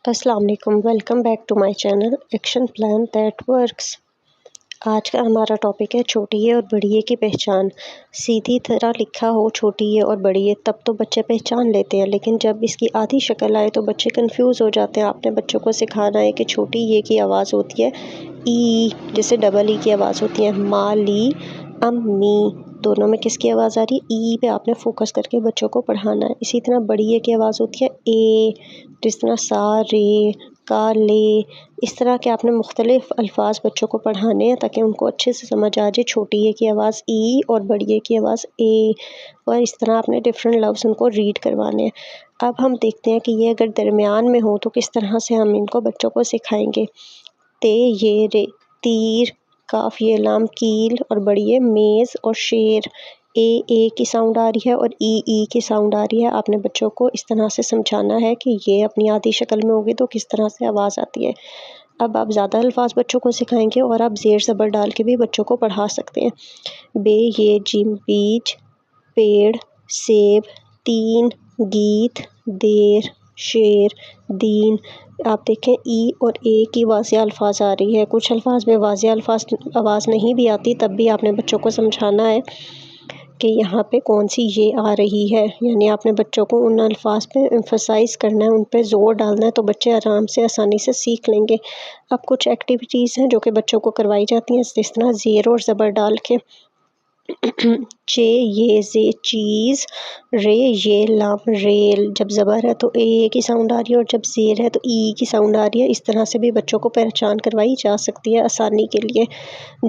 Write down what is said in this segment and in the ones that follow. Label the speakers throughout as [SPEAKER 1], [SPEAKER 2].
[SPEAKER 1] السلام علیکم، welcome back to my channel action plan that works. آج کا ہمارا ٹاپک ہے چھوٹی اے اور بڑی اے کی پہچان۔ سیدھی طرح لکھا ہو چھوٹی اے اور بڑی اے تب تو بچے پہچان لیتے ہیں، لیکن جب اس کی آدھی شکل آئے تو بچے کنفیوز ہو جاتے ہیں۔ آپ نے بچوں کو سکھانا ہے کہ چھوٹی اے کی آواز ہوتی ہے ای، جیسے ڈبل ای کی آواز ہوتی ہے مالی، امی، دونوں میں کس کی آواز آ رہی ہے؟ ای پہ آپ نے فوکس کر کے بچوں کو پڑھانا ہے۔ اسی طرح بڑی اے کی آواز ہوتی ہے اے، جس طرح سا رے، کا لے، اس طرح کے آپ نے مختلف الفاظ بچوں کو پڑھانے ہیں تاکہ ان کو اچھے سے سمجھ آ جائے چھوٹی اے کی آواز ای اور بڑی اے کی آواز اے، اور اس طرح آپ نے ڈفرینٹ لفظ ان کو ریڈ کروانے ہیں۔ اب ہم دیکھتے ہیں کہ یہ اگر درمیان میں ہو تو کس طرح سے ہم ان کو بچوں کو سکھائیں گے۔ تے یہ رے، تیر، کاف یہ لام کیل، اور بڑی اے میز اور شیر۔ اے کی ساؤنڈ آ رہی ہے اور ای کی ساؤنڈ آ رہی ہے۔ آپ نے بچوں کو اس طرح سے سمجھانا ہے کہ یہ اپنی آدھی شکل میں ہوگی تو کس طرح سے آواز آتی ہے۔ اب آپ زیادہ الفاظ بچوں کو سکھائیں گے اور آپ زیر زبر ڈال کے بھی بچوں کو پڑھا سکتے ہیں۔ بے یہ جیم بیج، پیڑ، سیب، تین، گیت، دیر، شیر، دین۔ آپ دیکھیں ای اور اے کی واضح الفاظ آ رہی ہے، کچھ الفاظ میں واضح الفاظ آواز نہیں بھی آتی، تب بھی آپ نے بچوں کو سمجھانا ہے کہ یہاں پہ کون سی یہ آ رہی ہے، یعنی آپ نے بچوں کو ان الفاظ پہ ایمفسائز کرنا ہے، ان پہ زور ڈالنا ہے تو بچے آرام سے آسانی سے سیکھ لیں گے۔ اب کچھ ایکٹیویٹیز ہیں جو کہ بچوں کو کروائی جاتی ہیں، اس طرح زیر اور زبر ڈال کے۔ چے یہ زے چیز، رے یہ لام ریل، جب زبر ہے تو اے کی ساؤنڈ آ رہی ہے اور جب زیر ہے تو ای کی ساؤنڈ آ رہی ہے۔ اس طرح سے بھی بچوں کو پہچان کروائی جا سکتی ہے آسانی کے لیے۔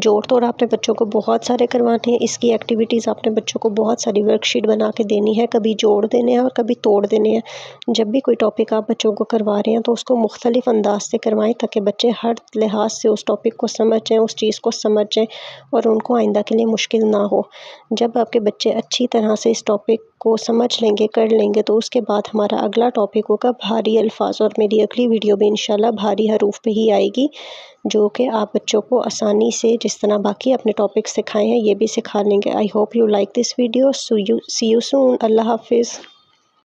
[SPEAKER 1] جوڑ توڑ آپ نے بچوں کو بہت سارے کروانے ہیں، اس کی ایکٹیویٹیز آپ نے بچوں کو بہت ساری ورک شیٹ بنا کے دینی ہے، کبھی جوڑ دینے ہیں اور کبھی توڑ دینے ہیں۔ جب بھی کوئی ٹاپک آپ بچوں کو کروا رہے ہیں تو اس کو مختلف انداز سے کروائیں تاکہ بچے ہر لحاظ سے اس ٹاپک کو سمجھ جائیں، اس چیز کو سمجھ جائیں اور ان کو آئندہ کے لیے مشکل نہ ہو۔ جب آپ کے بچے اچھی طرح سے اس ٹاپک کو سمجھ لیں گے، کر لیں گے، تو اس کے بعد ہمارا اگلا ٹاپک ہوگا بھاری الفاظ، اور میری اگلی ویڈیو بھی انشاءاللہ بھاری حروف پہ ہی آئے گی، جو کہ آپ بچوں کو آسانی سے جس طرح باقی اپنے ٹاپک سکھائے ہیں یہ بھی سکھا لیں گے۔ I hope you like this video. See you soon. اللہ حافظ۔